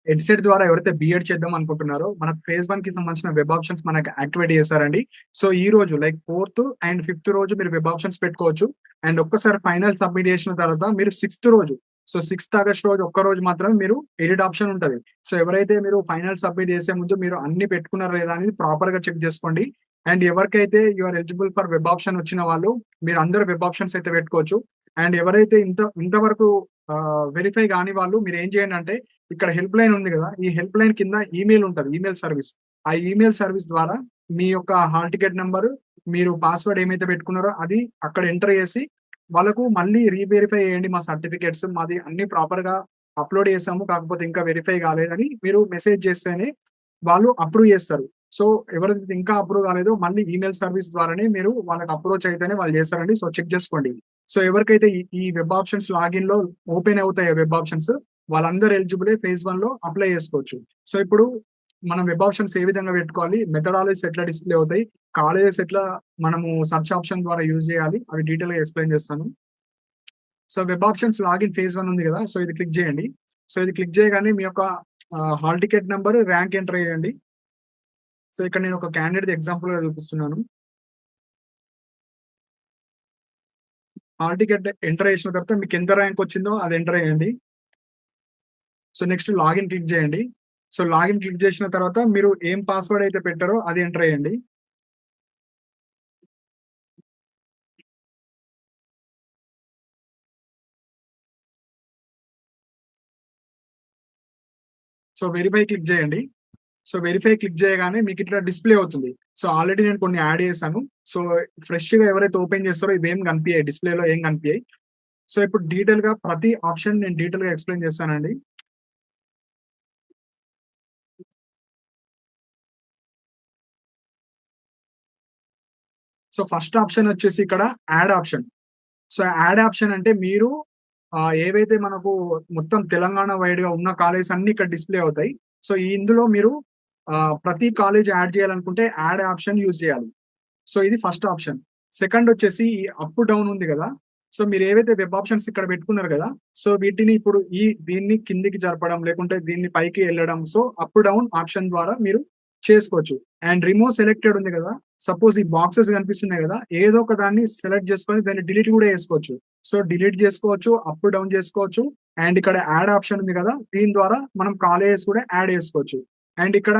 EdCET ద్వారా ఎవరైతే BEd చేద్దాం అనుకుంటున్నారో, మనకు ఫేజ్ 1కి సంబంధించిన వెబ్ ఆప్షన్స్ మనకు యాక్టివేట్ చేశారండి. సో, ఈ రోజు లైక్ 4థ్ అండ్ 5థ్ రోజు మీరు వెబ్ ఆప్షన్స్ పెట్టుకోవచ్చు. అండ్ ఒక్కసారి ఫైనల్ సబ్మిట్ చేసిన తర్వాత మీరు 6థ్ రోజు, సో, 6థ్ ఆగస్ట్ రోజు ఒక్కరోజు మాత్రమే మీరు ఎడిట్ ఆప్షన్ ఉంటది. సో, ఎవరైతే మీరు ఫైనల్ సబ్మిట్ చేసే ముందు మీరు అన్ని పెట్టుకున్నారా లేదా అనేది ప్రాపర్‌గా చెక్ చేసుకోండి. అండ్ ఎవరికైతే you are eligible for web option వచ్చిన వాళ్ళు మీరందరూ వెబ్ ఆప్షన్స్ అయితే పెట్టుకోవచ్చు. అండ్ ఎవరైతే ఇంతవరకు వెరిఫై గాని వాళ్ళు మీరేం చేయండంటే ఇక్కడ హెల్ప్ లైన్ ఉంది గదా! ఈ హెల్ప్ లైన్ కింద ఈమెయిల్ ఉంటది. Email service. ఆ ఈమెయిల్ సర్విస్ ద్వారా మీ యొక్క హాల్ టికెట్ నంబరు, మీరు పాస్వర్డ్ ఏమైతే పెట్టుకున్నారో అది అక్కడ ఎంటర్ చేసి, వాళ్ళకు మళ్ళీ రీవెరిఫై చేయండి మా సర్టిఫికేట్స్ మాది అన్నీ ప్రాపర్‌గా అప్‌లోడ్ చేసాము. కాకపోతే ఇంకా వెరిఫై కాలేదని మీరు మెసేజ్ చేస్తేనే వాళ్ళు అప్రూవ్ చేస్తారు. సో, ఎవరైతే ఇంకా అప్రూవ్ కాలేదో మళ్ళీ ఈమెయిల్ సర్విస్ ద్వారానే మీరు వాళ్ళకి అప్రోచ్ అయితేనే వాళ్ళు చేస్తారండి. సో, చెక్ చేసుకోండి. సో, ఎవరికైతే ఈ వెబ్ ఆప్షన్స్ లాగిన్‌లో ఓపెన్ అవుతాయో వెబ్ ఆప్షన్స్ వాళ్ళందరూ ఎలిజిబులే ఫేజ్ 1లో అప్లై చేసుకోవచ్చు. సో, ఇప్పుడు మనం వెబ్ ఆప్షన్స్ ఏ విధంగా పెట్టుకోవాలి? మెథడాలజీస్ ఎట్లా డిస్‌ప్లే అవుతాయి? కాలేజెస్ ఎట్లా మనము సెర్చ్ ఆప్షన్ ద్వారా యూజ్ చేయాలి? అవి డీటెయిల్‌గా ఎక్స్‌ప్లెయిన్ చేస్తాను. So, web options login phase 1 ఉంది గదా! సో, ఇది క్లిక్ చేయండి. సో, ఇది క్లిక్ చేయగానే మీ యొక్క hall ticket number, rank enter చేయండి. సో, ఇక్కడ నేను ఒక క్యాండిడేట్‌ది ఎగ్జాంపుల్‌గా చూపిస్తున్నాను. హాల్ టికెట్ ఎంటర్ చేసిన తర్వాత మీకెంత ర్యాంక్ వచ్చిందో అది ఎంటర్ చేయండి. సో, నెక్స్ట్ లాగిన్ క్లిక్ చేయండి. సో, లాగిన్ క్లిక్ చేసిన తర్వాత మీరు ఏం పాస్వర్డ్ అయితే పెట్టారో అది ఎంటర్ చేయండి. సో, వెరిఫై క్లిక్ చేయండి. సో, వెరిఫై క్లిక్ చేయగానే మీకిట్లా డిస్‌ప్లే అవుతుంది. సో, ఆల్రెడీ నేను కొన్ని యాడ్ చేశాను. సో, ఫ్రెష్‌గా ఎవరైతే ఓపెన్ చేస్తారో ఇవేం కనిపియయి. డిస్‌ప్లేలో ఏం కనిపియయి. సో, ఇప్పుడు డీటెయిల్‌గా ప్రతి ఆప్షన్ నేను డీటెయిల్‌గా ఎక్స్‌ప్లెయిన్ చేస్తానండి. సో, ఫస్ట్ ఆప్షన్ వచ్చేసి ఇక్కడ add option. So, add option అంటే మీరు ఏవైతే మనకు మొత్తం తెలంగాణ వైడ్‌గా ఉన్న కాలేజెస్ అన్నీ ఇక్కడ డిస్‌ప్లే అవుతాయి. సో, ఇందులో మీరు ప్రతి కాలేజ్ యాడ్ చేయాలనుకుంటే యాడ్ ఆప్షన్ యూజ్ చేయాలి. సో, ఇది ఫస్ట్ ఆప్షన్. సెకండ్ వచ్చేసి ఈ అప్, డౌన్ ఉంది గదా! సో, మీరేవైతే వెబ్ ఆప్షన్స్ ఇక్కడ పెట్టుకున్నారు గదా! సో, వీటిని ఇప్పుడు దీన్ని కిందికి జరపడం, లేకుంటే దీన్ని పైకి ఎళ్ళడం. సో, అప్, డౌన్ ఆప్షన్ ద్వారా మీరు చేసుకోవచ్చు. అండ్ రిమూవ్ సెలెక్టెడ్ ఉంది గదా! సపోజ్ ఈ బాక్సెస్ కనిపిస్తున్నాయి గదా! ఏదో ఒక దాన్ని సెలెక్ట్ చేసుకొని దాన్ని డిలీట్ గూడా చేసుకోవచ్చు. సో, డిలీట్ జేసుకోవచ్చు, అప్, డౌన్ జేసుకోవచ్చు. అండ్ ఇక్కడ యాడ్ ఆప్షన్ ఉంది గదా! దీని ద్వారా మనం కాలేజెస్ కూడా యాడ్ చేసుకోవచ్చు. అండ్ ఇక్కడ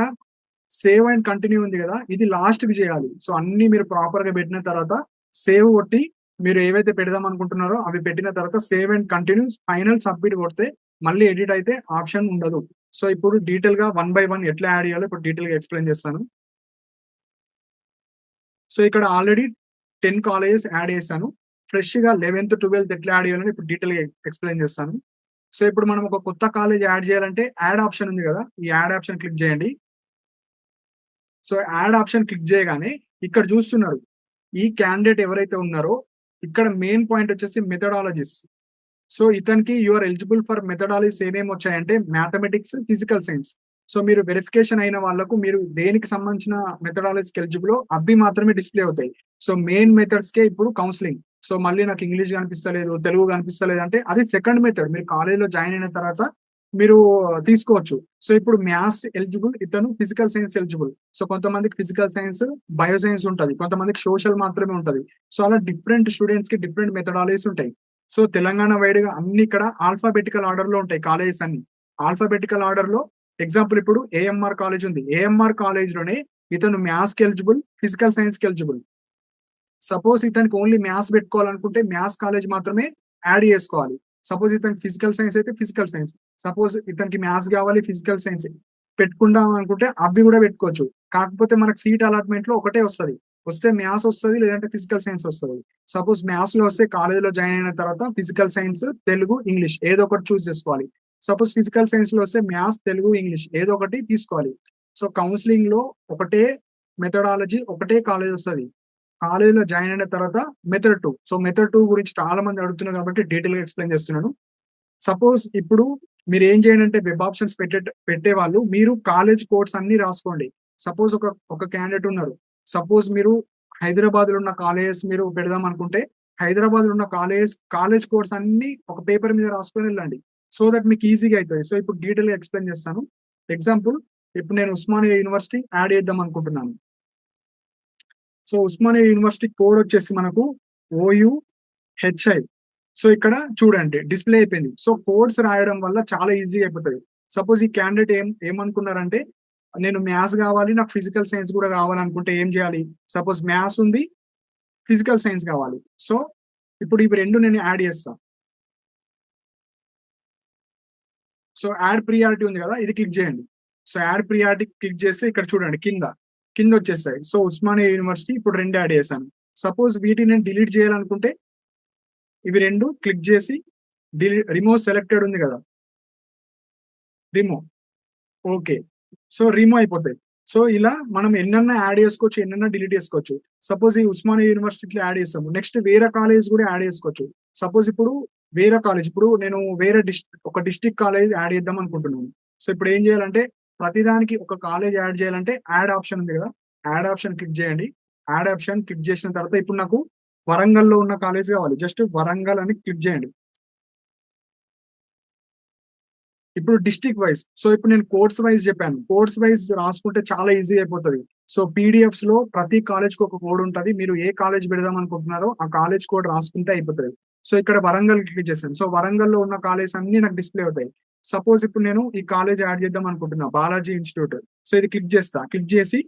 సేవ్ అండ్ కంటిన్యూ ఉంది గదా! ఇది లాస్ట్‌కి జేయాలి. సో, అన్నీ మీరు ప్రాపర్‌గా బెట్టిన తర్వాత సేవ్ కొట్టి మీరు ఏవైతే పెడదాం అనుకుంటున్నారో అవి పెట్టిన తర్వాత save and continue final submit కొడితే మళ్ళీ ఎడిట్ అయితే ఆప్షన్ ఉండదు. సో, ఇప్పుడు డీటెయిల్‌గా వన్ బై వన్ ఎట్లా యాడ్ చేయాలో ఇప్పుడు డీటెయిల్‌గా ఎక్స్‌ప్లెయిన్ చేస్తాను. సో, ఇక్కడ ఆల్రెడీ 10 కాలేజెస్ యాడ్ చేశాను. ఫ్రెష్‌గా 11థ్, 12థ్ ఎట్లా యాడ్ చేయాలని ఇప్పుడు డీటెయిల్‌గా ఎక్స్‌ప్లెయిన్ చేస్తాను. సో, ఇప్పుడు మనం ఒక కొత్త కాలేజ్ యాడ్ చేయాలంటే యాడ్ ఆప్షన్ ఉంది గదా! ఈ యాడ్ ఆప్షన్ క్లిక్ చేయండి. సో, యాడ్ ఆప్షన్ క్లిక్ చేయగానే ఇక్కడ చూస్తున్నారు. ఈ క్యాండిడేట్ ఎవరైతే ఉన్నారో ఇక్కడ మెయిన్ పాయింట్ వచ్చేసి మెథడాలజీస్. సో, ఇతనికి you are eligible for methodologies ఏమేమొచ్చాయంటే మ్యాథమెటిక్స్, ఫిజికల్ సైన్స్. సో, మీరు వెరిఫికేషన్ అయిన వాళ్ళకు మీరు దేనికి సంబంధించిన మెథడాలజీకి ఎలిజిబులో అవి మాత్రమే డిస్‌ప్లే అవుతాయి. సో, మెయిన్ మెథడ్స్‌కే ఇప్పుడు కౌన్సెలింగ్. సో, మళ్ళీ నాకు ఇంగ్లీష్ కనిపిస్తలేదు, తెలుగు కనిపిస్తలేదు అంటే అది సెకండ్ మెథడ్. మీరు కాలేజ్‌లో జాయిన్ అయిన తర్వాత మీరు తీసుకోవచ్చు. సో, ఇప్పుడు మ్యాథ్స్ ఎలిజిబుల్, ఇతను ఫిజికల్ సైన్స్ ఎలిజిబుల్. సో, కొంతమందికి ఫిజికల్ సైన్స్, బయో సైన్స్ ఉంటది. కొంతమందికి సోషల్ మాత్రమే ఉంటది. సో, అలా డిఫరెంట్ స్టూడెంట్స్‌కి డిఫరెంట్ మెథడాలజీస్ ఉంటాయి. సో, తెలంగాణ వైడ్‌గా అన్ని ఇక్కడ ఆల్ఫాబెటికల్ ఆర్డర్‌లో ఉంటాయి కాలేజెస్ అన్ని. ఆల్ఫాబెటికల్ ఆర్డర్‌లో ఎగ్జాంపుల్ ఇప్పుడు ఏఎంఆర్ కాలేజ్ ఉంది. ఏఎంఆర్ కాలేజ్‌లోనే ఇతను మ్యాథ్స్‌కి ఎలిజిబుల్, ఫిజికల్ సైన్స్‌కి ఎలిజిబుల్. సపోజ్ ఇతనికి ఓన్లీ మ్యాథ్స్ పెట్టుకోవాలనుకుంటే మ్యాథ్స్ కాలేజ్ మాత్రమే యాడ్ చేసుకోవాలి. సపోజ్ ఇతనికి ఫిజికల్ సైన్స్ అయితే ఫిజికల్ సైన్స్. సపోజ్ ఇతనికి మ్యాథ్స్ గావాలి, ఫిజికల్ సైన్స్ పెట్టుకుందాం అనుకుంటే అవి గూడా పెట్టుకోవచ్చు. కాకపోతే మనకు సీట్ అలాట్‌మెంట్‌లో ఒకటే వస్తది. వస్తే మ్యాథ్స్ వస్తది. లేదంటే ఫిజికల్ సైన్స్ వస్తది. సపోజ్ మ్యాథ్స్‌లో వస్తే కాలేజ్‌లో జాయిన్ అయిన తర్వాత ఫిజికల్ సైన్స్, తెలుగు, ఇంగ్లీష్ ఏదో ఒకటి చూజ్ చేసుకోవాలి. సపోజ్ ఫిజికల్ సైన్స్‌లో వస్తే మ్యాథ్స్, తెలుగు, ఇంగ్లీష్ ఏదో ఒకటి తీసుకోవాలి. సో, కౌన్సెలింగ్‌లో ఒకటే మెథడాలజీ, ఒకటే కాలేజ్ వస్తది. కాలేజ్‌లో జాయిన్ అయిన తర్వాత మెథడ్ 2. సో, మెథడ్ 2 గురించి చాలా మంది అడుగుతున్నారు కాబట్టి డీటెయిల్‌గా ఎక్స్‌ప్లెయిన్ చేస్తున్నాను. సపోజ్ ఇప్పుడు మీరేం చేయండంటే వెబ్ ఆప్షన్స్ పెట్టేవాళ్ళు మీరు కాలేజ్ కోడ్స్ అన్నీ రాసుకోండి. సపోజ్ ఒక క్యాండిడేట్ ఉన్నారు. సపోజ్ మీరు హైదరాబాద్‌లో ఉన్న కాలేజెస్ మీరు పెడదాం అనుకుంటే, హైదరాబాద్‌లో ఉన్న కాలేజ్ కోడ్స్ అన్నీ ఒక పేపర్ మీద రాసుకొని ఎళ్ళండి. సో దట్ మీకు ఈజీగా అవుతుంది. సో ఇప్పుడు డీటెయిల్గా ఎక్స్ప్లెయిన్ చేస్తాను. ఎగ్జాంపుల్, ఇప్పుడు నేను ఉస్మానియా యూనివర్సిటీ యాడ్ చేద్దాం అనుకుంటున్నాను. సో ఉస్మానియా యూనివర్సిటీ కోడ్ వచ్చేసి మనకు OUHI. సో ఇక్కడ చూడండి డిస్ప్లే అయిపోయింది. సో కోడ్స్ రాయడం వల్ల చాలా ఈజీగా అయిపోతుంది. సపోజ్ ఈ క్యాండిడేట్ ఏమనుకున్నారంటే, నేను మ్యాథ్స్ కావాలి, నాకు ఫిజికల్ సైన్స్ కూడా కావాలనుకుంటే ఏం చేయాలి? సపోజ్ మ్యాథ్స్ ఉంది, ఫిజికల్ సైన్స్ కావాలి. సో ఇప్పుడు ఇవి రెండు నేను యాడ్ చేస్తా. సో యాడ్ ప్రియారిటీ ఉంది కదా, ఇది క్లిక్ చేయండి. సో యాడ్ ప్రియారిటీ క్లిక్ చేస్తే ఇక్కడ చూడండి కింద వచ్చేస్తాయి. సో ఉస్మానియా యూనివర్సిటీ ఇప్పుడు రెండు యాడ్ చేశాను. సపోజ్ వీటిని నేను డిలీట్ చేయాలనుకుంటే ఇవి రెండు క్లిక్ చేసి రిమూవ్ సెలెక్టెడ్ ఉంది కదా, రిమూవ్. ఓకే. సో రిమూవ్ అయిపోతాయి. సో ఇలా మనం ఎన్నన్నా యాడ్ చేసుకోవచ్చు, ఎన్నన్నా డిలీట్ చేసుకోవచ్చు. సపోజ్ ఈ ఉస్మానియా యూనివర్సిటీలో యాడ్ చేస్తాము, నెక్స్ట్ వేరే కాలేజ్ కూడా యాడ్ చేసుకోవచ్చు. సపోజ్ ఇప్పుడు వేరే కాలేజ్, ఇప్పుడు నేను వేరే ఒక డిస్ట్రిక్ట్ కాలేజ్ యాడ్ చేద్దాం అనుకుంటున్నాను. సో ఇప్పుడు ఏం చేయాలంటే, ప్రతిదానికి ఒక కాలేజ్ యాడ్ చేయాలంటే యాడ్ ఆప్షన్ ఉంది కదా, యాడ్ ఆప్షన్ క్లిక్ చేయండి. యాడ్ ఆప్షన్ క్లిక్ చేసిన తర్వాత ఇప్పుడు నాకు వరంగల్లో ఉన్న కాలేజ్ కావాలి, జస్ట్ వరంగల్ అని క్లిక్ చేయండి. ఇప్పుడు డిస్ట్రిక్ట్ వైజ్, సో ఇప్పుడు నేను కోర్స్ వైజ్ చెప్పాను. కోర్స్ వైజ్ రాసుకుంటే చాలా ఈజీ అయిపోతుంది. సో పీడిఎఫ్స్ లో ప్రతి కాలేజ్ కి ఒక కోడ్ ఉంటుంది. మీరు ఏ కాలేజ్ పెడదాం అనుకుంటున్నారో ఆ కాలేజ్ కోడ్ రాసుకుంటే అయిపోతుంది. సో ఇక్కడ వరంగల్ క్లిక్ చేశాను. సో వరంగల్ లో ఉన్న కాలేజ్ అన్ని నాకు డిస్ప్లే అవుతాయి. సపోజ్ ఇప్పుడు నేను ఈ కాలేజ్ యాడ్ చేద్దాం అనుకుంటున్నా, బాలాజీ ఇన్స్టిట్యూట్. సో ఇది క్లిక్ చేస్తా. క్లిక్ చేసి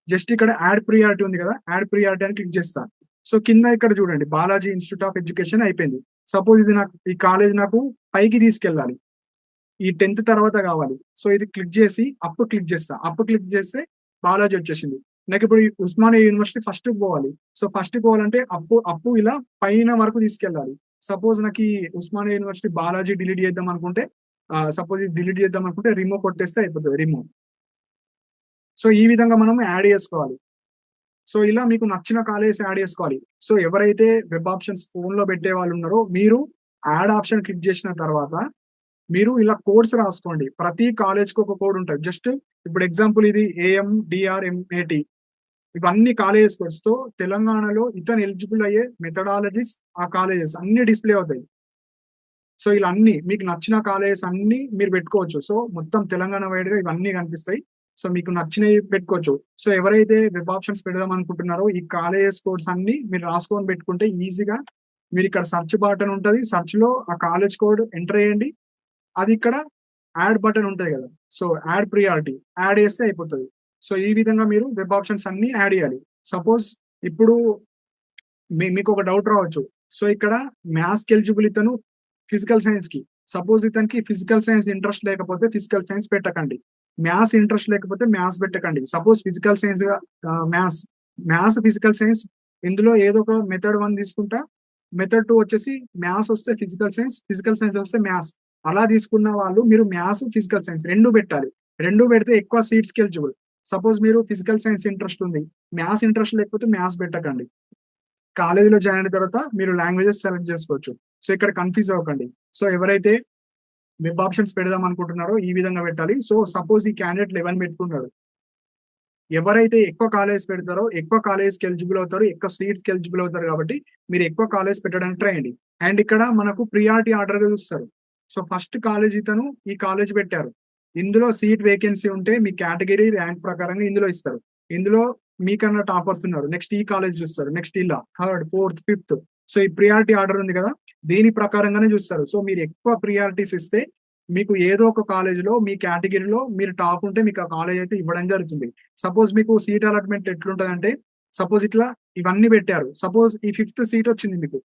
జస్ట్ ఇక్కడ యాడ్ ప్రియారిటీ ఉంది కదా, యాడ్ ప్రియారిటీ అని క్లిక్ చేస్తా. సో కింద ఇక్కడ చూడండి బాలాజీ ఇన్స్టిట్యూట్ ఆఫ్ ఎడ్యుకేషన్ అయిపోయింది. సపోజ్ ఇది నాకు ఈ కాలేజ్ నాకు పైకి తీసుకెళ్ళాలి, ఈ 10th తర్వాత కావాలి. సో ఇది క్లిక్ చేసి అప్ క్లిక్ చేస్తా. అప్ క్లిక్ చేస్తే బాలాజీ వచ్చేసింది. నాకు ఇప్పుడు ఈ ఉస్మానియా యూనివర్సిటీ ఫస్ట్ పోవాలి. సో ఫస్ట్ పోవాలంటే అప్పు ఇలా పైన వరకు తీసుకెళ్ళాలి. సపోజ్ నాకు ఈ ఉస్మానియా యూనివర్సిటీ బాలాజీ డిలీట్ చేద్దాం అనుకుంటే, సపోజ్ ఇది డిలీట్ చేద్దాం అనుకుంటే రిమూవ్ కొట్టేస్తే అయిపోతుంది, రిమూవ్. సో ఈ విధంగా మనం యాడ్ చేసుకోవాలి. సో ఇలా మీకు నచ్చిన కాలేజ్ యాడ్ చేసుకోవాలి. సో ఎవరైతే వెబ్ ఆప్షన్స్ ఫోన్ లో పెట్టే వాళ్ళు ఉన్నారో, మీరు యాడ్ ఆప్షన్ క్లిక్ చేసిన తర్వాత మీరు ఇలా కోడ్స్ రాసుకోండి. ప్రతి కాలేజ్ కి ఒక కోడ్ ఉంటుంది. జస్ట్ ఇప్పుడు ఎగ్జాంపుల్ ఇది AMDRMAT, ఇవన్నీ కాలేజెస్ కోడ్స్ తో తెలంగాణలో ఇతను ఎలిజిబుల్ అయ్యే మెథడాలజీస్, ఆ కాలేజెస్ అన్ని డిస్ప్లే అవుతాయి. సో ఇలా అన్ని మీకు నచ్చిన కాలేజెస్ అన్ని మీరు పెట్టుకోవచ్చు. సో మొత్తం తెలంగాణ వైడ్ గా ఇవన్నీ కనిపిస్తాయి. సో మీకు నచ్చినవి పెట్టుకోవచ్చు. సో ఎవరైతే వెబ్ ఆప్షన్స్ పెడదాం అనుకుంటున్నారో ఈ కాలేజెస్ కోడ్స్ అన్ని మీరు రాసుకొని పెట్టుకుంటే ఈజీగా, మీరు ఇక్కడ సెర్చ్ బటన్ ఉంటుంది, సెర్చ్ లో ఆ కాలేజ్ కోడ్ ఎంటర్ చేయండి. అది ఇక్కడ యాడ్ బటన్ ఉంటుంది కదా, సో యాడ్ ప్రియారిటీ యాడ్ చేస్తే అయిపోతుంది. సో ఈ విధంగా మీరు వెబ్ ఆప్షన్స్ అన్ని యాడ్ చేయాలి. సపోజ్ ఇప్పుడు మీకు ఒక డౌట్ రావచ్చు. సో ఇక్కడ మ్యాథ్స్ కి ఎలిజిబుల్ ఇతను, ఫిజికల్ సైన్స్ కి. సపోజ్ ఇతనికి ఫిజికల్ సైన్స్ ఇంట్రెస్ట్ లేకపోతే ఫిజికల్ సైన్స్ పెట్టకండి, మ్యాథ్స్ ఇంట్రెస్ట్ లేకపోతే మ్యాథ్స్ పెట్టకండి. Suppose physical science maths physical science ఇందులో ఏదో ఒక మెథడ్ 1 తీసుకుంటా, మెథడ్ 2 వచ్చేసి మ్యాథ్స్ వస్తే ఫిజికల్ సైన్స్ వస్తే మ్యాథ్స్, అలా తీసుకున్న వాళ్ళు మీరు మ్యాథ్స్ ఫిజికల్ సైన్స్ రెండు పెట్టాలి. రెండు పెడితే ఎక్కువ సీట్స్ కి ఎలిజిబుల్. సపోజ్ మీరు ఫిజికల్ సైన్స్ ఇంట్రెస్ట్ ఉంది, మ్యాథ్స్ ఇంట్రెస్ట్ లేకపోతే మ్యాథ్స్ పెట్టకండి. కాలేజీలో జాయిన్ అయిన తర్వాత మీరు లాంగ్వేజెస్ సెలెక్ట్ చేసుకోవచ్చు. సో ఇక్కడ కన్ఫ్యూజ్ అవ్వకండి. సో ఎవరైతే వెబ్ ఆప్షన్స్ పెడదాం అనుకుంటున్నారో ఈ విధంగా పెట్టాలి. సో సపోజ్ ఈ క్యాండిడేట్ 11 పెట్టుకున్నాడు. ఎవరైతే ఎక్కువ కాలేజ్ పెడతారో ఎక్కువ కాలేజ్కి ఎలిజిబుల్ అవుతారు, ఎక్కువ సీట్స్ కి ఎలిజిబుల్ అవుతారు. కాబట్టి మీరు ఎక్కువ కాలేజ్ పెట్టడానికి ట్రై చేయండి. అండ్ ఇక్కడ మనకు ప్రియారిటీ ఆర్డర్ గా చూస్తారు. సో ఫస్ట్ కాలేజ్ ఇతను ఈ కాలేజ్ పెట్టారు, ఇందులో సీట్ వేకెన్సీ ఉంటే మీ కేటగిరీ ర్యాంక్ ప్రకారంగా ఇందులో ఇస్తారు. ఇందులో మీకన్నా టాపర్స్ ఉన్నారు, నెక్స్ట్ ఈ కాలేజ్ చూస్తారు, నెక్స్ట్ ఇలా 3rd 4th 5th. సో ఈ ప్రియారిటీ ఆర్డర్ ఉంది కదా, దీని ప్రకారంగానే చూస్తారు. సో మీరు ఎక్కువ ప్రియారిటీస్ ఇస్తే మీకు ఏదో ఒక కాలేజీలో మీ కేటగిరీలో మీరు టాప్ ఉంటే మీకు ఆ కాలేజ్ అయితే ఇవ్వడం జరుగుతుంది. సపోజ్ మీకు సీట్ అలాట్మెంట్ ఎట్లుంటదంటే, సపోజ్ ఇట్లా ఇవన్నీ పెట్టారు. సపోజ్ ఈ 5th సీట్ వచ్చింది మీకు.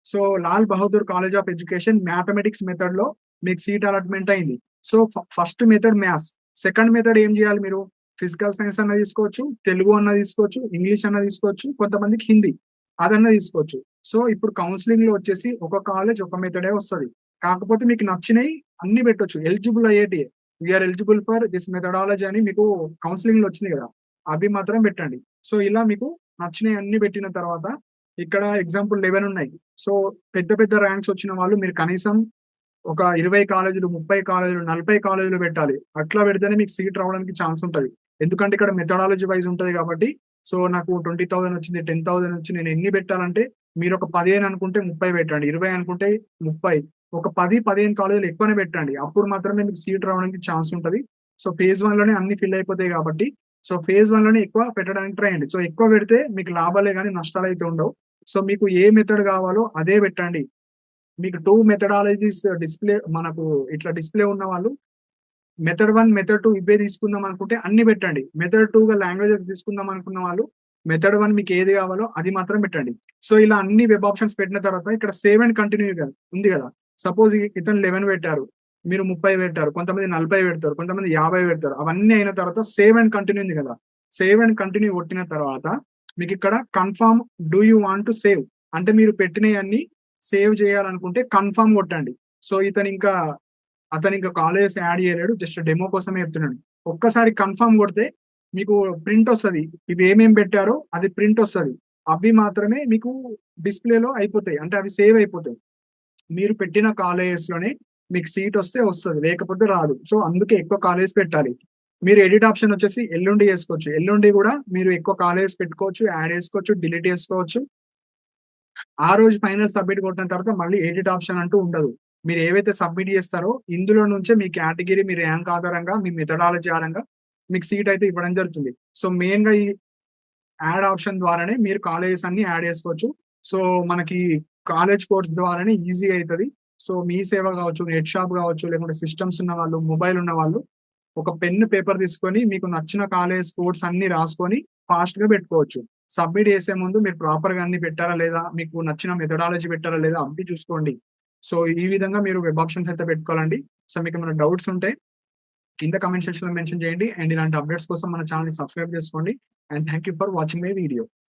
So Lal Bahadur college of education mathematics method లో మీకు సీట్ అలాట్మెంట్ అయింది. So first method maths, second method ఏం చేయాలి మీరు? ఫిజికల్ సైన్స్ అన్న తీసుకోవచ్చు, తెలుగు అన్న తీసుకోవచ్చు, ఇంగ్లీష్ అన్న తీసుకోవచ్చు, కొంతమందికి హిందీ అదన్నా తీసుకోవచ్చు. సో ఇప్పుడు కౌన్సిలింగ్ లో వచ్చేసి ఒక కాలేజ్ ఒక మెథడే వస్తుంది. కాకపోతే మీకు నచ్చినవి అన్ని పెట్టొచ్చు. ఎలిజిబుల్ అయ్యేటి, we are eligible for this methodology అని మీకు కౌన్సిలింగ్ లో వచ్చింది కదా, అవి మాత్రం పెట్టండి. సో ఇలా మీకు నచ్చినవి అన్ని పెట్టిన తర్వాత ఇక్కడ ఎగ్జాంపుల్ 11 ఉన్నాయి. సో పెద్ద పెద్ద ర్యాంక్స్ వచ్చిన వాళ్ళు మీరు కనీసం ఒక 20 కాలేజీలు, 30 కాలేజీలు, 40 కాలేజీలు పెట్టాలి. అట్లా పెడితేనే మీకు సీట్ రావడానికి ఛాన్స్ ఉంటుంది. ఎందుకంటే ఇక్కడ మెథడాలజీ వైజ్ ఉంటుంది కాబట్టి. సో నాకు 20,000 వచ్చింది, 10,000 వచ్చి నేను ఎన్ని పెట్టాలంటే మీరు ఒక 15 అనుకుంటే 30 పెట్టండి. 20 అనుకుంటే 30 ఒక 10, 15 కాలేజీలు ఎక్కువనే పెట్టండి. అప్పుడు మాత్రమే మీకు సీట్ రావడానికి ఛాన్స్ ఉంటది. సో, ఫేజ్ 1 లోనే అన్ని ఫిల్ అయిపోతాయి కాబట్టి, సో, ఫేజ్ 1 లోనే ఎక్కువ పెట్టడానికి ట్రై చేయండి. సో, ఎక్కువ పెడితే మీకు లాభాలే గాని నష్టాలైతే ఉండవు. సో, మీకు ఏ మెథడ్ కావాలో అదే పెట్టండి. మీకు 2 మెథడాలజీస్ మనకు ఇట్లా డిస్‌ప్లే ఉన్నవాళ్ళు మెథడ్ 1, మెథడ్ 2 ఇవే తీసుకుందాం అనుకుంటే అన్ని పెట్టండి. మెథడ్ 2గా లాంగ్వేజెస్ తీసుకుందాం అనుకున్న వాళ్ళు మెథడ్ 1 మీకు ఏది కావాలో అది మాత్రం పెట్టండి. సో, ఇలా అన్ని వెబ్ ఆప్షన్స్ పెట్టిన తర్వాత ఇక్కడ సేవ్ అండ్ కంటిన్యూ ఉంది గదా! సపోజ్ ఇతను 11 పెట్టారు. మీరు 30 పెట్టారు. కొంతమంది 40 పెడతారు. కొంతమంది 50 పెడతారు. అవన్నీ అయిన తర్వాత సేవ్ అండ్ కంటిన్యూ ఉంది గదా! సేవ్ అండ్ కంటిన్యూ కొట్టిన తర్వాత మీకిక్కడ confirm do you want to save అంటే మీరు పెట్టినయన్నీ సేవ్ చేయాలనుకుంటే కన్ఫర్మ్ కొట్టండి. సో, అతనింక కాలేజెస్ యాడ్ చేయలేడు. జస్ట్ డెమో కోసమే చెప్తున్నాడు. ఒక్కసారి కన్ఫర్మ్ కొడితే మీకు ప్రింటొస్తది. ఇవేమేం పెట్టారో అది ప్రింటొస్తది. అవి మాత్రమే మీకు డిస్‌ప్లేలో అయిపోతాయి. అంటే అవి సేవ్ అయిపోతాయి. మీరు పెట్టిన కాలేజెస్‌లోనే మీకు సీటొస్తే వస్తది. లేకపోతే రాదు. సో, అందుకే ఎక్కువ కాలేజెస్ పెట్టాలి. మీరు ఎడిట్ ఆప్షన్ వచ్చేసి ఎల్లుండి చేసుకోవచ్చు. ఎల్లుండి గూడా మీరు ఎక్కువ కాలేజెస్ పెట్టుకోవచ్చు, యాడ్ చేసుకోవచ్చు, డిలీట్ చేసుకోవచ్చు. ఆ రోజు ఫైనల్ సబ్మిట్ కొట్టిన తర్వాత మళ్ళీ ఎడిట్ ఆప్షన్ అంటూ ఉండదు. మీరు ఏవైతే సబ్మిట్ చేస్తారో ఇందులో నుంచే మీ కేటగిరీ, మీ ర్యాంక్ ఆధారంగా, మీ మెథడాలజీ ఆధారంగా మీకు సీట్ అయితే ఇవ్వడం జరుగుతుంది. సో, మెయిన్‌గా ఈ యాడ్ ఆప్షన్ ద్వారానే మీరు కాలేజెస్ అన్ని యాడ్ చేసుకోవచ్చు. సో, మనకి కాలేజ్ కోర్స్ ద్వారానే ఈజీగా అయితది. సో, మీ సేవ గావచ్చు, నెట్ షాప్ గావచ్చు, లేకుంటే సిస్టమ్స్ ఉన్నవాళ్ళు, మొబైల్ ఉన్నవాళ్ళు ఒక పెన్, పేపర్ తీసుకొని మీకు నచ్చిన కాలేజ్ కోడ్స్ అన్నీ రాసుకొని ఫాస్ట్‌గా పెట్టుకోవచ్చు. సబ్మిట్ చేసే ముందు మీరు ప్రాపర్‌గా అన్ని పెట్టారా లేదా? మీకు నచ్చిన మెథడాలజీ పెట్టారా లేదా? అవి చూసుకోండి. సో, ఈ విధంగా మీరు వెబ్ ఆప్షన్స్ అయితే పెట్టుకోవాలండి. సో, మీకేమైనా డౌట్స్ ఉంటే కింద కామెంట్ సెక్షన్‌లో మెన్షన్ చేయండి. అండ్ ఇలాంటి అప్డేట్స్ కోసం మన ఛానెల్‌ని సబ్స్క్రైబ్ చేసుకోండి. And thank you for watching my video.